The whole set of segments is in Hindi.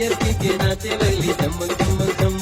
बियर पी के नाचे लगली धमक धमक धम।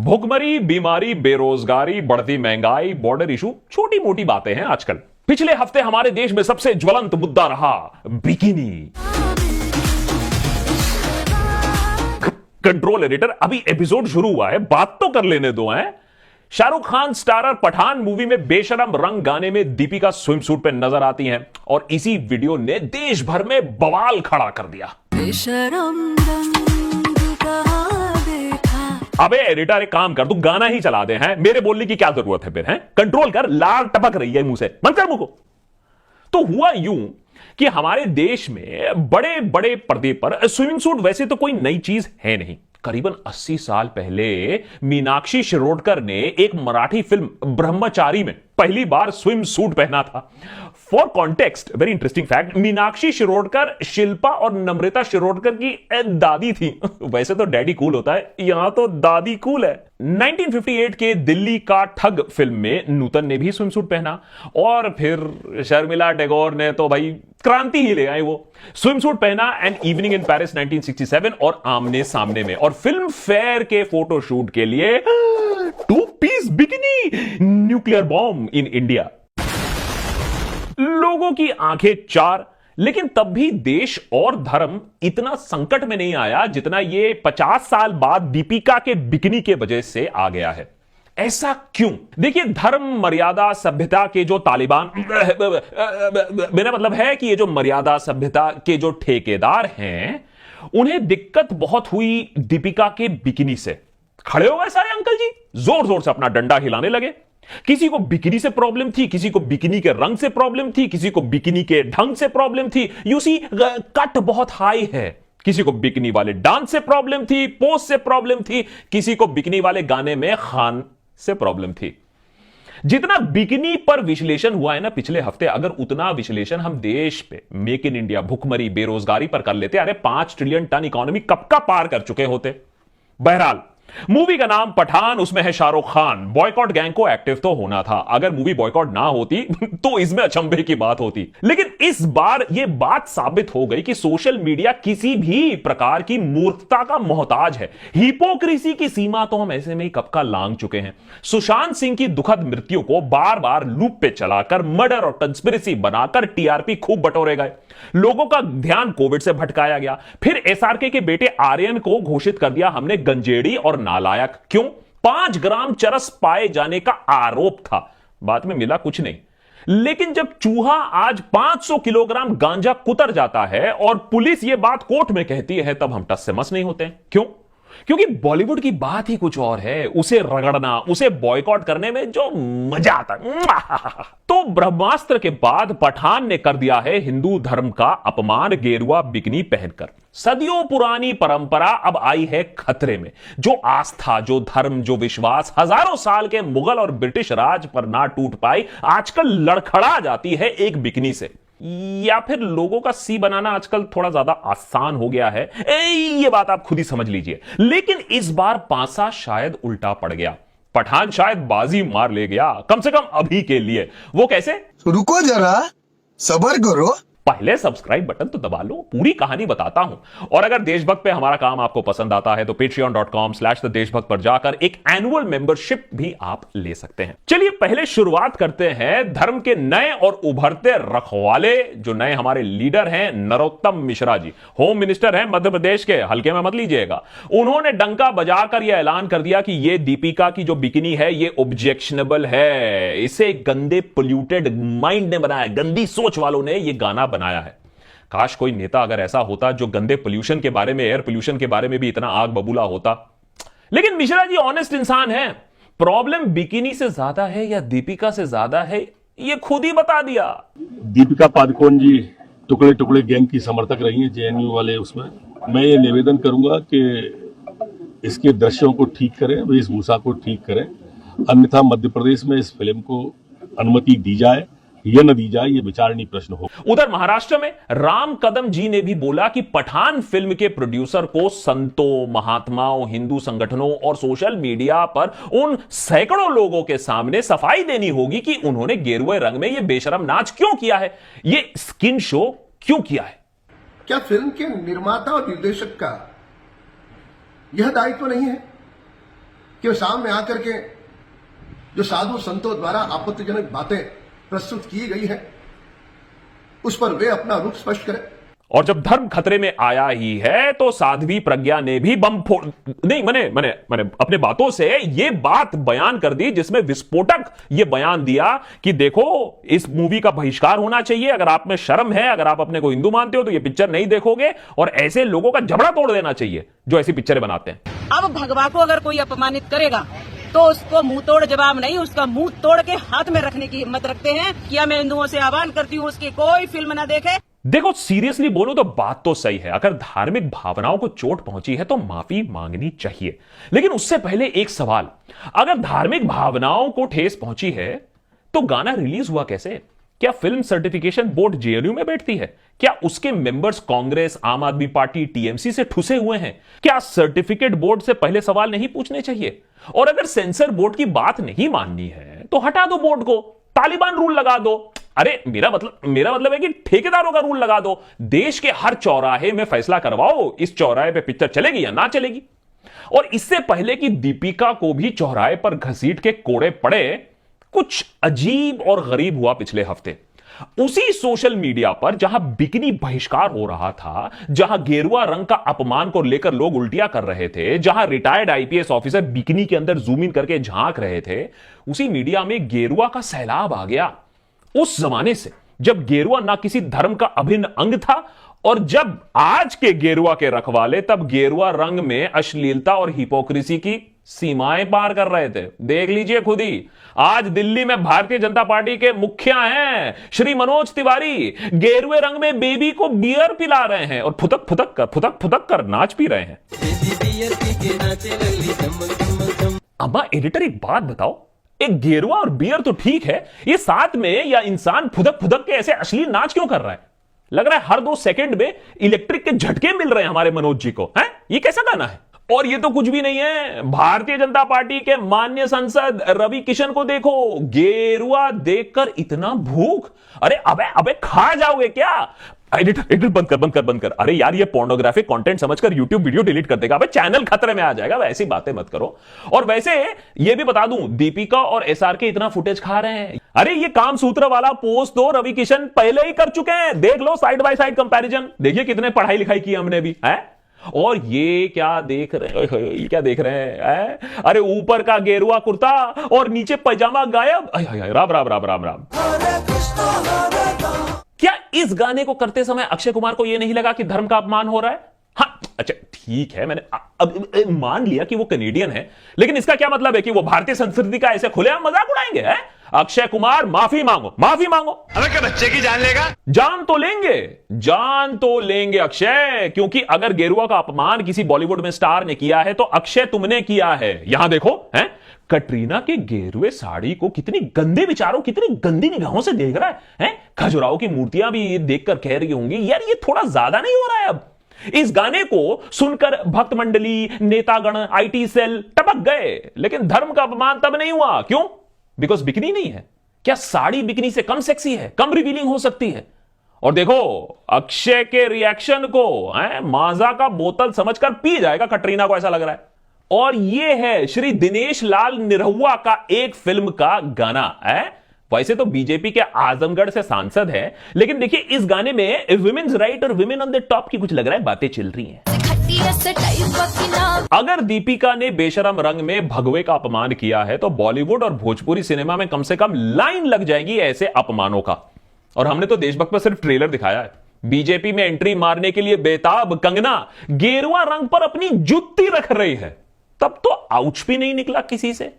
भुखमरी, बीमारी, बेरोजगारी, बढ़ती महंगाई, बॉर्डर इशू छोटी मोटी बातें हैं आजकल। पिछले हफ्ते हमारे देश में सबसे ज्वलंत मुद्दा रहा बिकिनी। कंट्रोल एडिटर, अभी एपिसोड शुरू हुआ है, बात तो कर लेने दो। हैं शाहरुख खान स्टारर पठान मूवी में बेशरम रंग गाने में दीपिका स्विम सूट पे नजर आती हैं और इसी वीडियो ने देश भर में बवाल खड़ा कर दिया। बेशरम रंग कहाँ देखा। अबे एडिटर, एक काम कर, तू गाना ही चला दे। हैं मेरे बोलने की क्या जरूरत है फिर? हैं कंट्रोल कर, लार टपक रही है मुंह से, बंद कर मुंह को। तो हुआ यूं कि हमारे देश में बड़े बड़े पर्दे पर स्विमिंग सूट वैसे तो कोई नई चीज है नहीं। करीबन 80 साल पहले मीनाक्षी शिरोडकर ने एक मराठी फिल्म ब्रह्मचारी में पहली बार स्विम सूट पहना था। For context, very interesting fact, Meenakshi Shirodkar Shilpa और नम्रता शिरोडकर की दादी थी। वैसे तो डैडी कूल होता है, यहां तो दादी कूल है। 1958 के दिल्ली का ठग फिल्म में नूतन ने भी स्विम सूट पहना और फिर शर्मिला टैगोर ने तो भाई क्रांति ही ले आई। वो स्विम सूट पहना एन इवनिंग इन पेरिस 1967 और आमने सामने में, और फिल्म फेयर के फोटोशूट के लिए 2 piece bikini, nuclear bomb in India. लोगों की आंखें चार, लेकिन तब भी देश और धर्म इतना संकट में नहीं आया जितना ये 50 साल बाद दीपिका के बिकिनी के वजह से आ गया है। ऐसा क्यों? देखिए, धर्म, मर्यादा, सभ्यता के जो तालिबान, मेरा मतलब है कि ये जो मर्यादा सभ्यता के जो ठेकेदार हैं, उन्हें दिक्कत बहुत हुई दीपिका के बिकिनी से। खड़े हो गए सारे अंकल जी, जोर जोर से अपना डंडा हिलाने लगे। किसी को बिकिनी से प्रॉब्लम थी, किसी को बिकिनी के रंग से प्रॉब्लम थी, किसी को बिकिनी के ढंग से प्रॉब्लम थी। यू सी, कट बहुत हाई है। किसी को बिकिनी वाले डांस से प्रॉब्लम थी, पोज से प्रॉब्लम थी, किसी को बिकिनी वाले गाने में खान से प्रॉब्लम थी। जितना बिकिनी पर विश्लेषण हुआ है ना पिछले हफ्ते, अगर उतना विश्लेषण हम देश पे मेक इन इंडिया, भुखमरी, बेरोजगारी पर कर लेते, अरे 5 ट्रिलियन टन इकोनॉमी कब का पार कर चुके होते। बहरहाल, मूवी का नाम पठान, उसमें है शाहरुख खान। बॉयकॉट गैंग को एक्टिव तो होना था। अगर मूवी बॉयकॉट ना होती तो इसमें अचंभे की बात होती। लेकिन इस बार यह बात साबित हो गई कि सोशल मीडिया किसी भी प्रकार की मूर्खता का मोहताज है। हिपोक्रेसी की सीमा तो हम ऐसे में ही कब का लांघ चुके हैं। सुशांत सिंह की दुखद मृत्यु को बार बार लूप पे चलाकर, मर्डर और कंस्पिरेसी बनाकर टीआरपी खूब बटोरे गए। लोगों का ध्यान कोविड से भटकाया गया। फिर एसआरके के बेटे आर्यन को घोषित कर दिया हमने गंजेड़ी और नालायक। क्यों? 5 ग्राम चरस पाए जाने का आरोप था, बाद में मिला कुछ नहीं। लेकिन जब चूहा आज 500 किलोग्राम गांजा कुतर जाता है और पुलिस यह बात कोर्ट में कहती है, तब हम टस से मस नहीं होते। क्यों? क्योंकि बॉलीवुड की बात ही कुछ और है। उसे रगड़ना, उसे बॉयकॉट करने में जो मजा आता है। तो ब्रह्मास्त्र के बाद पठान ने कर दिया है हिंदू धर्म का अपमान, गेरुआ बिकिनी पहनकर। सदियों पुरानी परंपरा अब आई है खतरे में। जो आस्था, जो धर्म, जो विश्वास हजारों साल के मुगल और ब्रिटिश राज पर ना टूट पाई, आजकल लड़खड़ा जाती है एक बिकिनी से। या फिर लोगों का सी बनाना आजकल थोड़ा ज्यादा आसान हो गया है, ये बात आप खुद ही समझ लीजिए। लेकिन इस बार पासा शायद उल्टा पड़ गया। पठान शायद बाजी मार ले गया, कम से कम अभी के लिए। वो कैसे? रुको जरा, सब्र करो। पहले सब्सक्राइब बटन तो दबा लो, पूरी कहानी बताता हूं। और अगर देशभक्त पे हमारा काम आपको पसंद आता है तो patreon.com/देशभक्त पर जाकर एक एनुअल मेंबरशिप भी आप ले सकते हैं। चलिए पहले शुरुआत करते हैं धर्म के नए और उभरते रखवाले, जो नए हमारे लीडर हैं, नरोत्तम मिश्रा जी। होम मिनिस्टर हैं मध्य प्रदेश के, हल्के में मत लीजिएगा। उन्होंने डंका बजाकर यह ऐलान कर दिया कि यह दीपिका की जो बिकिनी है ये ऑब्जेक्शनेबल है। इसे गंदे पोल्यूटेड माइंड ने बनाया, गंदी सोच वालों ने यह गाना बनाया है। काश कोई नेता अगर ऐसा होता जो गंदे पोल्यूशन के बारे में, एयर पोल्यूशन के बारे में भी इतना आग बबूला होता। लेकिन मिश्रा जी ऑनेस्ट इंसान है। प्रॉब्लम बिकिनी से ज्यादा है या दीपिका से ज्यादा है, ये खुद ही बता दिया। दीपिका पादुकोण जी टुकड़े टुकड़े गैंग की समर्थक रही हैं, जेएनयू वाले। उसमें मैं ये निवेदन करूंगा कि इसके दृश्यों को ठीक करें, वेशभूषा को ठीक करें, अन्यथा मध्य प्रदेश में इस फिल्म को अनुमति दी जाए या न दी जाए, ये विचारणीय प्रश्न हो। उधर महाराष्ट्र में राम कदम जी ने भी बोला कि पठान फिल्म के प्रोड्यूसर को संतों, महात्माओं, हिंदू संगठनों और सोशल मीडिया पर उन सैकड़ों लोगों के सामने सफाई देनी होगी कि उन्होंने गेरुए रंग में यह बेशरम नाच क्यों किया है, यह स्किन शो क्यों किया है। क्या फिल्म के निर्माता और निर्देशक का यह दायित्व नहीं है कि सामने आकर के जो साधु संतों द्वारा आपत्तिजनक बातें प्रस्तुत की गई है उस पर वे अपना रुख स्पष्ट करें? और जब धर्म खतरे में आया ही है तो साध्वी प्रज्ञा ने भी बम फोड़ नहीं मैंने अपने बातों से ये बात बयान कर दी जिसमें विस्फोटक ये बयान दिया कि देखो इस मूवी का बहिष्कार होना चाहिए। अगर आप में शर्म है, अगर आप अपने को हिंदू मानते हो तो ये पिक्चर नहीं देखोगे और ऐसे लोगों का जबड़ा तोड़ देना चाहिए जो ऐसी पिक्चरें बनाते हैं। अब भगवा को अगर कोई अपमानित करेगा तो उसको मुंह तोड़ जवाब नहीं, उसका मुंह तोड़ के हाथ में रखने की हिम्मत रखते हैं। क्या मैं हिंदुओं से आह्वान करती हूँ उसकी कोई फिल्म ना देखे। देखो सीरियसली बोलो तो बात तो सही है, अगर धार्मिक भावनाओं को चोट पहुंची है तो माफी मांगनी चाहिए। लेकिन उससे पहले एक सवाल, अगर धार्मिक भावनाओं को ठेस पहुंची है तो गाना रिलीज हुआ कैसे? क्या फिल्म सर्टिफिकेशन बोर्ड जेएनयू में बैठती है? क्या उसके मेंबर्स कांग्रेस, आम आदमी पार्टी, टीएमसी से ठुसे हुए हैं? क्या सर्टिफिकेट बोर्ड से पहले सवाल नहीं पूछने चाहिए? और अगर सेंसर बोर्ड की बात नहीं माननी है तो हटा दो बोर्ड को, तालिबान रूल लगा दो। अरे मेरा मतलब है कि ठेकेदारों का रूल लगा दो। देश के हर चौराहे में फैसला करवाओ इस चौराहे पे पिक्चर चलेगी या ना चलेगी। और इससे पहले कि दीपिका को भी चौराहे पर घसीट के कोड़े पड़े, कुछ अजीब और गरीब हुआ पिछले हफ्ते। उसी सोशल मीडिया पर जहां बिकिनी बहिष्कार हो रहा था, जहां गेरुआ रंग का अपमान को लेकर लोग उल्टियां कर रहे थे, जहां रिटायर्ड आईपीएस ऑफिसर बिकिनी के अंदर जूम इन करके झांक रहे थे, उसी मीडिया में गेरुआ का सैलाब आ गया। उस जमाने से जब गेरुआ ना किसी धर्म का अभिन्न अंग था और जब आज के गेरुआ के रखवाले तब गेरुआ रंग में अश्लीलता और हिपोक्रेसी की सीमाएं पार कर रहे थे। देख लीजिए खुद ही, आज दिल्ली में भारतीय जनता पार्टी के मुखिया हैं श्री मनोज तिवारी, गेरुए रंग में बेबी को बियर पिला रहे हैं और फुदक फुदक कर नाच पी रहे हैं। बियर पी के नाचे लगली धमक धमक धम। अम्मा एडिटर एक बात बताओ, एक गेरुआ और बियर तो ठीक है, ये साथ में या इंसान फुदक के ऐसे अश्लील नाच क्यों कर रहा है? लग रहा है हर 2 सेकंड में इलेक्ट्रिक के झटके मिल रहे हैं हमारे मनोज जी को। हैं? ये कैसा गाना है? और ये तो कुछ भी नहीं है, भारतीय जनता पार्टी के माननीय सांसद रवि किशन को देखो, गेरुआ देखकर इतना भूख। अरे अबे खा जाओगे क्या? एडिटर बंद कर। अरे यार ये पोर्नोग्राफिक कंटेंट समझकर यूट्यूब वीडियो डिलीट कर देगा। अबे चैनल खतरे में आ जाएगा, ऐसी बातें मत करो। और वैसे ये भी बता दूं, दीपिका और एसआरके इतना फुटेज खा रहे हैं। अरे ये काम सूत्र वाला पोस्ट तो रवि किशन पहले ही कर चुके हैं, देख लो साइड बाय साइड कंपैरिजन। देखिए कितने पढ़ाई लिखाई की हमने भी है। और ये क्या देख रहे हैं? अरे ऊपर का गेरुआ कुर्ता और नीचे पैजामा गायब। राम। क्या इस गाने को करते समय अक्षय कुमार को यह नहीं लगा कि धर्म का अपमान हो रहा है? हाँ अच्छा ठीक है, मैंने अब मान लिया कि वो कनेडियन है, लेकिन इसका क्या मतलब है कि वो भारतीय संस्कृति का ऐसे खुलेआम मजाक उड़ाएंगे? है अक्षय कुमार माफी मांगो। अबे क्या बच्चे की जान लेगा? जान तो लेंगे अक्षय, क्योंकि अगर गेरुआ का अपमान किसी बॉलीवुड में स्टार ने किया है तो अक्षय तुमने किया है। यहां देखो हैं, कटरीना के गेरुए साड़ी को कितनी गंदे विचारों, कितनी गंदी निगाहों से देख रहा है? खजुराहो की मूर्तियां भी देखकर कह रही होंगी यार ये थोड़ा ज्यादा नहीं हो रहा है अब? इस गाने को सुनकर भक्त मंडली, नेतागण, आईटी सेल टपक गए, लेकिन धर्म का अपमान तब नहीं हुआ। क्यों? बिकॉज बिकनी नहीं है। क्या साड़ी बिकनी से कम सेक्सी है, कम रिवीलिंग हो सकती है? और देखो अक्षय के रिएक्शन को माजा का बोतल समझकर पी जाएगा कटरीना को, ऐसा लग रहा है। और यह है श्री दिनेश लाल निरहुआ का एक फिल्म का गाना है। वैसे तो बीजेपी के आजमगढ़ से सांसद है, लेकिन देखिए इस गाने में विमेन्स राइट और विमेन ऑन द टॉप की कुछ लग रहा है बातें चल रही हैं। अगर दीपिका ने बेशरम रंग में भगवे का अपमान किया है तो बॉलीवुड और भोजपुरी सिनेमा में कम से कम लाइन लग जाएगी ऐसे अपमानों का। और हमने तो देशभक्त पर सिर्फ ट्रेलर दिखाया है। बीजेपी में एंट्री मारने के लिए बेताब कंगना गेरुआ रंग पर अपनी जुत्ती रख रही है, तब तो आउच भी नहीं निकला किसी से।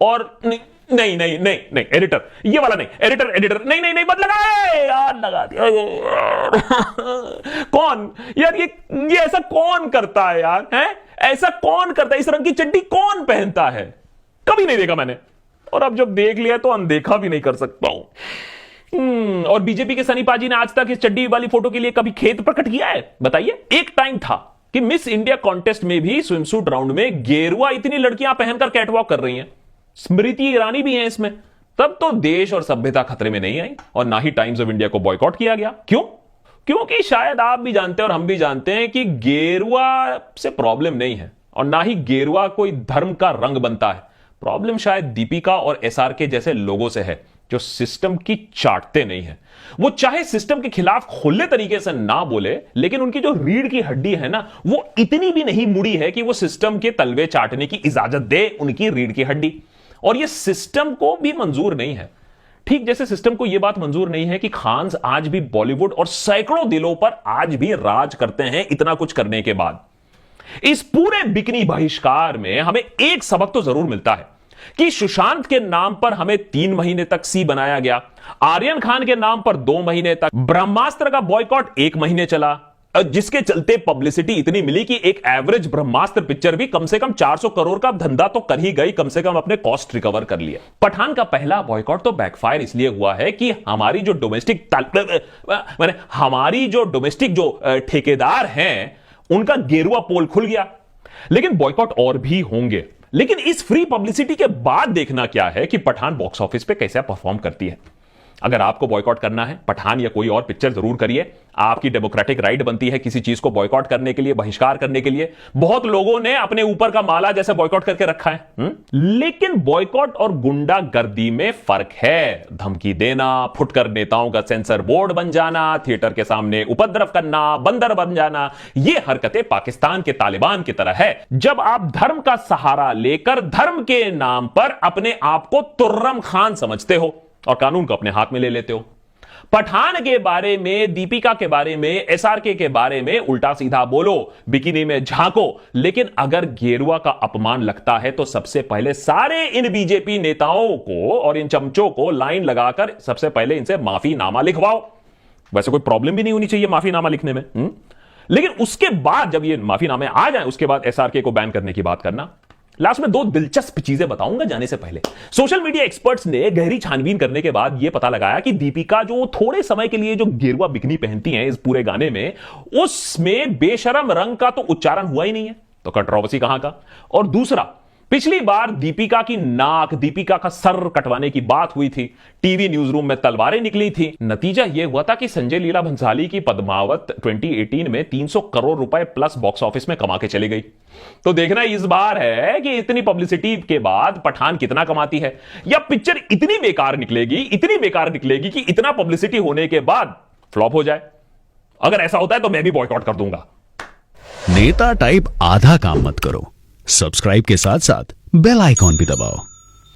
और नहीं एडिटर, ये वाला नहीं, एडिटर नहीं मत लगाए यार, लगा दिया कौन यार? ये ऐसा कौन करता है यार? हैं? ऐसा कौन करता है? इस रंग की चड्डी कौन पहनता है? कभी नहीं देखा मैंने, और अब जब देख लिया तो अनदेखा भी नहीं कर सकता हूं। और बीजेपी के सनी पाजी ने आज तक इस चड्डी वाली फोटो के लिए कभी खेद प्रकट किया है? बताइए। एक टाइम था कि मिस इंडिया कॉन्टेस्ट में भी स्विमसूट राउंड में गेरुआ इतनी लड़कियां पहनकर कैटवॉक कर रही हैं, स्मृति ईरानी भी है इसमें। तब तो देश और सभ्यता खतरे में नहीं आई और ना ही टाइम्स ऑफ इंडिया को बॉयकॉट किया गया। क्यों? क्योंकि शायद आप भी जानते हैं और हम भी जानते हैं कि गेरुआ से प्रॉब्लम नहीं है और ना ही गेरुआ कोई धर्म का रंग बनता है। प्रॉब्लम शायद दीपिका और एसआरके जैसे लोगों से है जो सिस्टम की चाटते नहीं है। वो चाहे सिस्टम के खिलाफ खुले तरीके से ना बोले, लेकिन उनकी जो रीढ़ की हड्डी है ना, वो इतनी भी नहीं मुड़ी है कि वो सिस्टम के तलवे चाटने की इजाजत दे उनकी रीढ़ की हड्डी। और ये सिस्टम को भी मंजूर नहीं है, ठीक जैसे सिस्टम को यह बात मंजूर नहीं है कि खान्स आज भी बॉलीवुड और सैकड़ों दिलों पर आज भी राज करते हैं इतना कुछ करने के बाद। इस पूरे बिकनी बहिष्कार में हमें एक सबक तो जरूर मिलता है कि सुशांत के नाम पर हमें 3 महीने तक सी बनाया गया, आर्यन खान के नाम पर 2 महीने तक, ब्रह्मास्त्र का बॉयकॉट 1 महीने चला, जिसके चलते पब्लिसिटी इतनी मिली कि एक एवरेज ब्रह्मास्त्र पिक्चर भी कम से कम 400 करोड़ का धंधा तो कर ही गई, कम से कम अपने कॉस्ट रिकवर कर लिया। पठान का पहला बॉयकॉट तो बैकफायर इसलिए हुआ है कि हमारी जो डोमेस्टिक ठेकेदार हैं उनका गेरुआ पोल खुल गया। लेकिन बॉयकॉट और भी होंगे, लेकिन इस फ्री पब्लिसिटी के बाद देखना क्या है कि पठान बॉक्स ऑफिस पे कैसे परफॉर्म करती है। अगर आपको बॉयकॉट करना है पठान या कोई और पिक्चर जरूर करिए, आपकी डेमोक्रेटिक राइट बनती है किसी चीज को बॉयकॉट करने के लिए, बहिष्कार करने के लिए। बहुत लोगों ने अपने ऊपर का माला जैसे बॉयकॉट करके रखा है। लेकिन बॉयकॉट और गुंडागर्दी में फर्क है। धमकी देना, फुटकर नेताओं का सेंसर बोर्ड बन जाना, थिएटर के सामने उपद्रव करना, बंदर बन जाना, ये हरकतें पाकिस्तान के तालिबान की तरह है। जब आप धर्म का सहारा लेकर धर्म के नाम पर अपने आप को तुर्रम खान समझते हो और कानून को अपने हाथ में ले लेते हो। पठान के बारे में, दीपिका के बारे में, एसआरके के बारे में उल्टा सीधा बोलो, बिकिनी में झांको, लेकिन अगर गेरुआ का अपमान लगता है तो सबसे पहले सारे इन बीजेपी नेताओं को और इन चमचों को लाइन लगाकर सबसे पहले इनसे माफीनामा लिखवाओ। वैसे कोई प्रॉब्लम भी नहीं होनी चाहिए माफीनामा लिखने में, लेकिन उसके बाद जब ये माफीनामे आ जाए उसके बाद एसआरके को बैन करने की बात करना। लास्ट में 2 दिलचस्प चीजें बताऊंगा जाने से पहले। सोशल मीडिया एक्सपर्ट्स ने गहरी छानबीन करने के बाद यह पता लगाया कि दीपिका जो थोड़े समय के लिए जो गेरुआ बिकनी पहनती हैं इस पूरे गाने में, उसमें बेशरम रंग का तो उच्चारण हुआ ही नहीं है, तो कंट्रोवर्सी कहां का। और दूसरा, पिछली बार दीपिका की नाक, दीपिका का सर कटवाने की बात हुई थी, टीवी न्यूज रूम में तलवारें निकली थी। नतीजा यह हुआ था कि संजय लीला भंसाली की पद्मावत 2018 में 300 करोड़ रुपए प्लस बॉक्स ऑफिस में कमा के चली गई। तो देखना इस बार है कि इतनी पब्लिसिटी के बाद पठान कितना कमाती है, या पिक्चर इतनी बेकार निकलेगी कि इतना पब्लिसिटी होने के बाद फ्लॉप हो जाए। अगर ऐसा होता है तो मैं भी बॉयकॉट कर दूंगा। नेता टाइप आधा काम मत करो, सब्सक्राइब के साथ साथ बेल आइकॉन भी दबाओ।